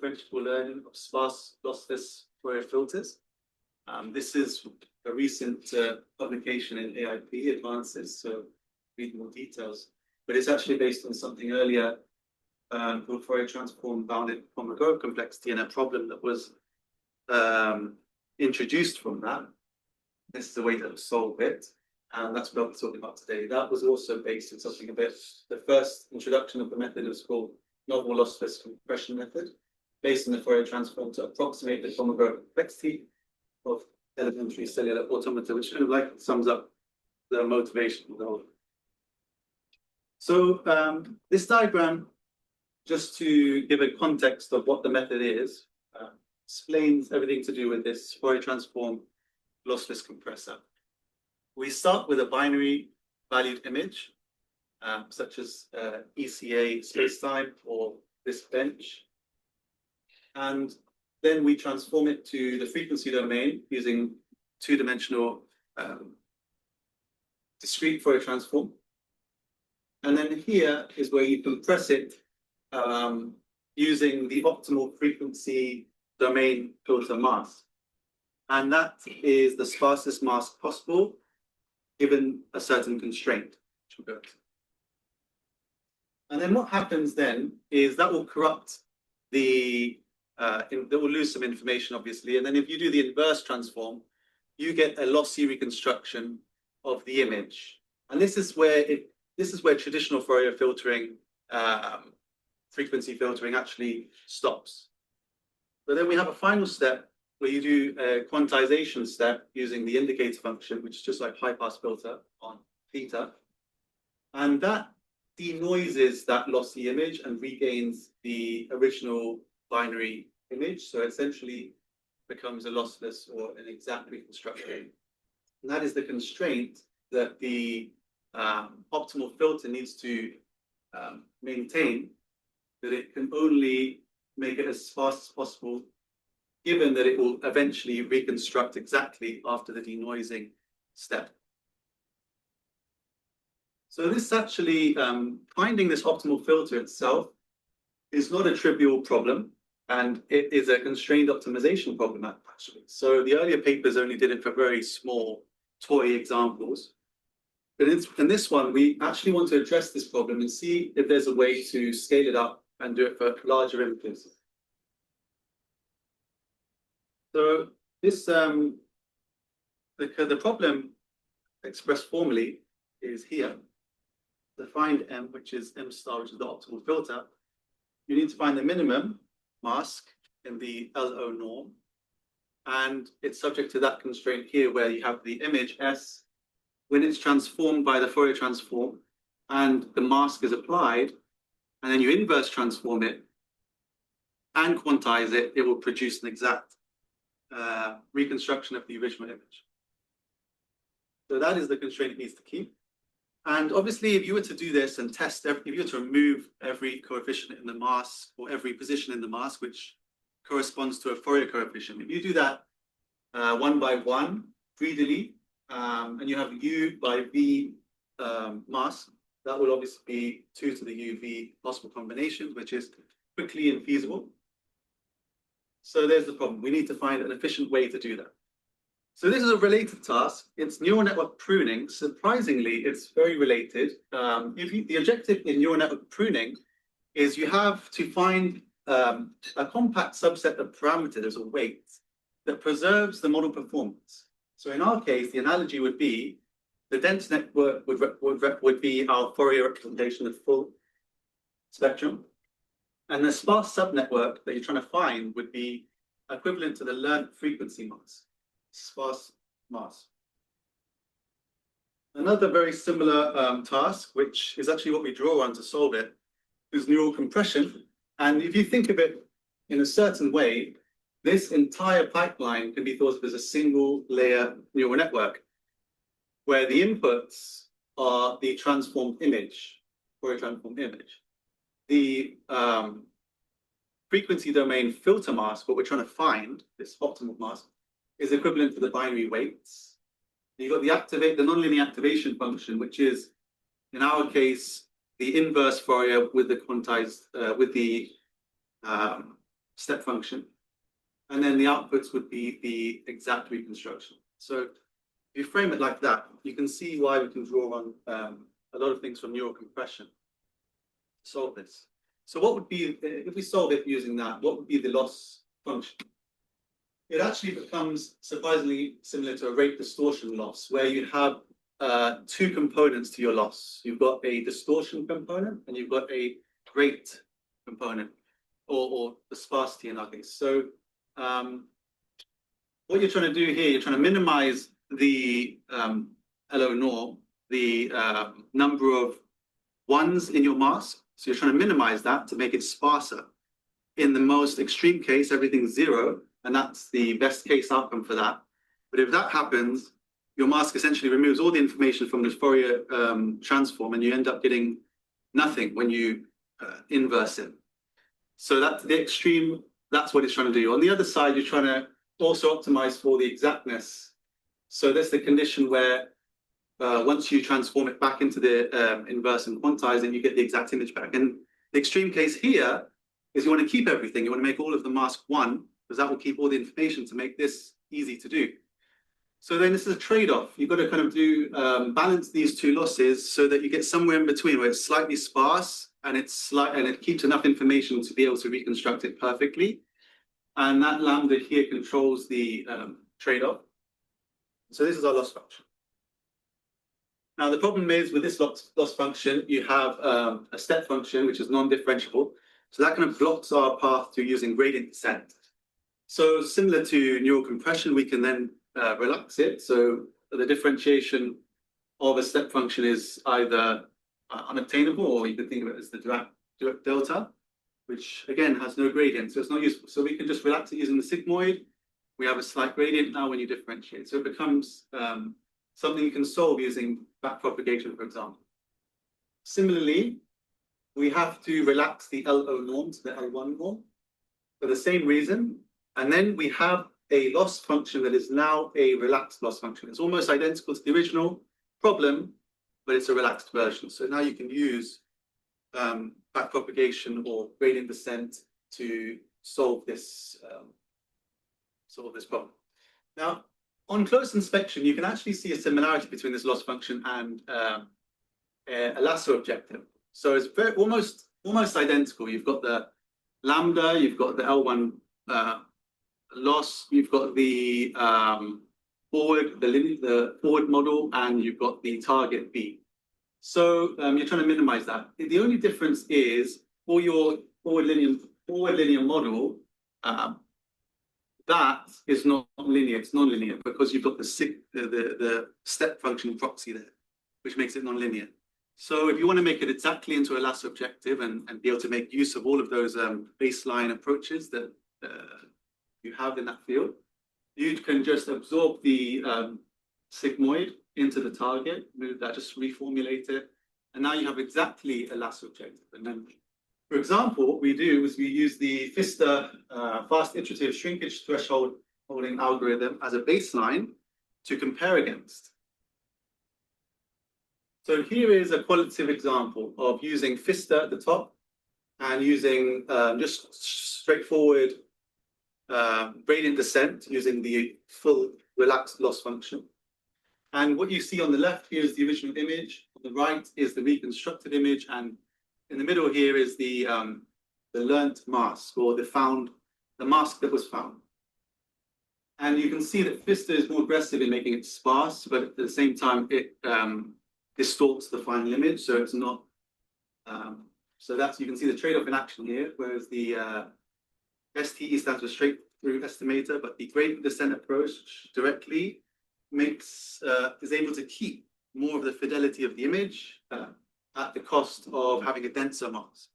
differentiable learning of sparse lossless Fourier filters. This is a recent publication in AIP Advances, so read more details. But it's actually based on something earlier called Fourier transform bounded Polynomial complexity, and a problem that was introduced from that. This is the way to solve it, and that's what I'm talking about today. That was also based on something a bit. The first introduction of the method was called novel lossless compression method, based on the Fourier transform to approximate the Polynomial complexity of elementary cellular automata, which kind of like sums up the motivation of the whole. So this diagram, just to give a context of what the method is, explains everything to do with this Fourier transform lossless compressor. We start with a binary valued image, such as ECA spacetime or this bench. And then we transform it to the frequency domain using two-dimensional discrete Fourier transform. And then here is where you compress it using the optimal frequency domain filter mask. And that is the sparsest mask possible given a certain constraint. And then what happens then is that will corrupt the, that will lose some information, obviously. And then if you do the inverse transform, you get a lossy reconstruction of the image. And this is where traditional Fourier filtering, frequency filtering actually stops. But then we have a final step where you do a quantization step using the indicator function, which is just like high pass filter on theta. And that denoises that lossy image and regains the original binary image. So essentially becomes a lossless or an exact reconstruction. And that is the constraint that the optimal filter needs to maintain, that it can only make it as fast as possible, given that it will eventually reconstruct exactly after the denoising step. So this actually, finding this optimal filter itself is not a trivial problem, and it is a constrained optimization problem, actually. So the earlier papers only did it for very small toy examples. But in this one, we actually want to address this problem and see if there's a way to scale it up and do it for larger images. So this, the problem expressed formally is here. To find M, which is M star, which is the optimal filter, you need to find the minimum mask in the LO norm. And it's subject to that constraint here where you have the image S. When it's transformed by the Fourier transform and the mask is applied, and then you inverse transform it and quantize it, it will produce an exact reconstruction of the original image. So that is the constraint it needs to keep. And obviously, if you were to do this and test, if you were to remove every coefficient in the mask or every position in the mask, which corresponds to a Fourier coefficient, if you do that one by one, greedily, and you have U by V mask, that will obviously be 2 to the UV possible combinations, which is quickly infeasible. So there's the problem. We need to find an efficient way to do that. So this is a related task. It's neural network pruning. Surprisingly, it's very related. The objective in neural network pruning is you have to find a compact subset of parameters or weights that preserves the model performance. So in our case, the analogy would be the dense network would be our Fourier representation of full spectrum. And the sparse subnetwork that you're trying to find would be equivalent to the learned frequency mask, sparse mask. Another very similar task, which is actually what we draw on to solve it, is neural compression. And if you think of it in a certain way, this entire pipeline can be thought of as a single layer neural network, where the inputs are the transformed image, or a transformed image. The frequency domain filter mask, what we're trying to find, this optimal mask, is equivalent to the binary weights. You've got the nonlinear activation function, which is, in our case, the inverse Fourier with the quantized, with the step function. And then the outputs would be the exact reconstruction. So if you frame it like that, you can see why we can draw on a lot of things from neural compression to solve this. So what would be, if we solve it using that, what would be the loss function? It actually becomes surprisingly similar to a rate distortion loss, where you have two components to your loss. You've got a distortion component and you've got a rate component, or the sparsity in our case. So what you're trying to do here, you're trying to minimize the LO norm, the number of ones in your mask. So you're trying to minimize that to make it sparser. In the most extreme case, everything's 0, and that's the best case outcome for that. But if that happens, your mask essentially removes all the information from the Fourier transform, and you end up getting nothing when you inverse it. So that's the extreme, that's what it's trying to do. On the other side, you're trying to also optimize for the exactness. So that's the condition where once you transform it back into the inverse and quantize it, you get the exact image back. And the extreme case here is you want to keep everything. You want to make all of the mask 1, because that will keep all the information to make this easy to do. So then this is a trade-off. You've got to kind of do balance these two losses so that you get somewhere in between where it's slightly sparse and it keeps enough information to be able to reconstruct it perfectly. And that lambda here controls the trade-off. So this is our loss function. Now the problem is with this loss function, you have a step function which is non-differentiable. So that kind of blocks our path to using gradient descent. So similar to neural compression, we can then relax it. So the differentiation of a step function is either unobtainable, or you can think of it as the Dirac delta, which again has no gradient, so it's not useful. So we can just relax it using the sigmoid. We have a slight gradient now when you differentiate. So it becomes something you can solve using backpropagation, for example. Similarly, we have to relax the LO norm to the L1 norm for the same reason. And then we have a loss function that is now a relaxed loss function. It's almost identical to the original problem, but it's a relaxed version. So now you can use backpropagation or gradient descent to solve this problem. Now, on close inspection, you can actually see a similarity between this loss function and a lasso objective. So it's almost identical. You've got the lambda, you've got the L1 loss, you've got the forward model, and you've got the target B. So you're trying to minimize that. The only difference is for your forward linear model, that is not linear, it's non-linear, because you've got the step function proxy there, which makes it non-linear. So if you want to make it exactly into a lasso objective and be able to make use of all of those baseline approaches that you have in that field, you can just absorb the sigmoid into the target, move that, just reformulate it, and now you have exactly a lasso objective. And then, for example, what we do is we use the Pfister fast iterative shrinkage threshold holding algorithm as a baseline to compare against. So here is a qualitative example of using Pfister at the top and using just straightforward gradient descent using the full relaxed loss function. And what you see on the left here is the original image. On the right is the reconstructed image, and in the middle here is the learnt mask, or the mask that was found. And you can see that Pfister is more aggressive in making it sparse, but at the same time it distorts the final image, so it's not. So that's, you can see the trade-off in action here, whereas the STE stands for straight through estimator, but the gradient descent approach directly is able to keep more of the fidelity of the image at the cost of having a denser mask.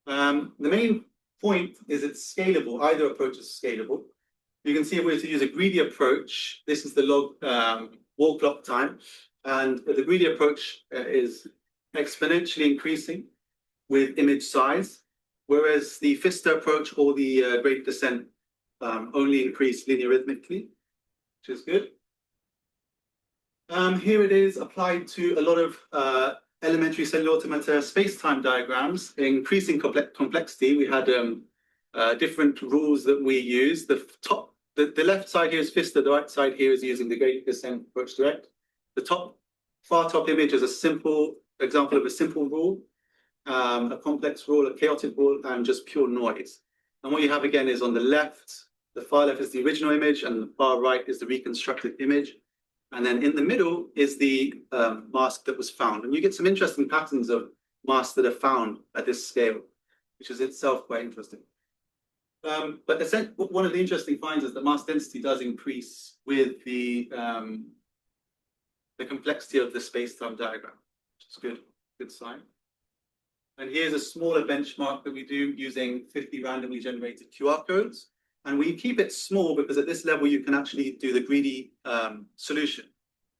The main point is it's scalable. Either approach is scalable. You can see if we were to use a greedy approach, this is the log wall clock time, and the greedy approach is exponentially increasing with image size, whereas the Pfister approach or the gradient descent only increase linearithmically, which is good. Here it is applied to a lot of elementary cellular automata space-time diagrams, increasing complexity. We had different rules that we use. The left side here is Pfister, the right side here is using the gradient descent approach direct. The far top image is a simple example of a simple rule, a complex rule, a chaotic rule, and just pure noise. And what you have again is on the left, the far left is the original image, and the far right is the reconstructed image. And then in the middle is the mask that was found. And you get some interesting patterns of masks that are found at this scale, which is itself quite interesting. But one of the interesting finds is that mass density does increase with the complexity of the space-time diagram, which is good sign. And here's a smaller benchmark that we do using 50 randomly generated QR codes. And we keep it small because at this level, you can actually do the greedy solution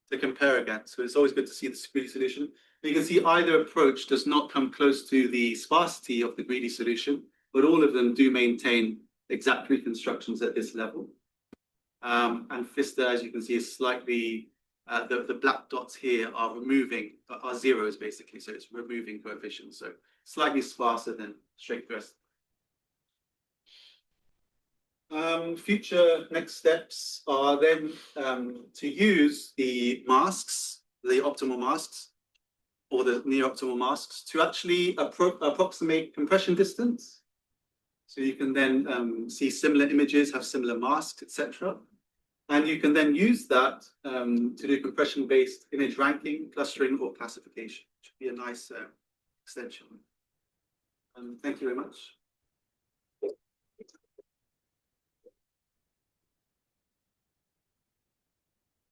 to compare against. So it's always good to see the greedy solution. But you can see either approach does not come close to the sparsity of the greedy solution, but all of them do maintain exact reconstructions at this level. And Pfister, as you can see, is slightly, the black dots here are zeros basically. So it's removing coefficients. So slightly sparser than straight thrust. Future next steps are then to use the masks, the optimal masks, or the near-optimal masks to actually approximate compression distance. So you can then see similar images, have similar masks, etc. And you can then use that to do compression-based image ranking, clustering, or classification, which would be a nice extension. Thank you very much.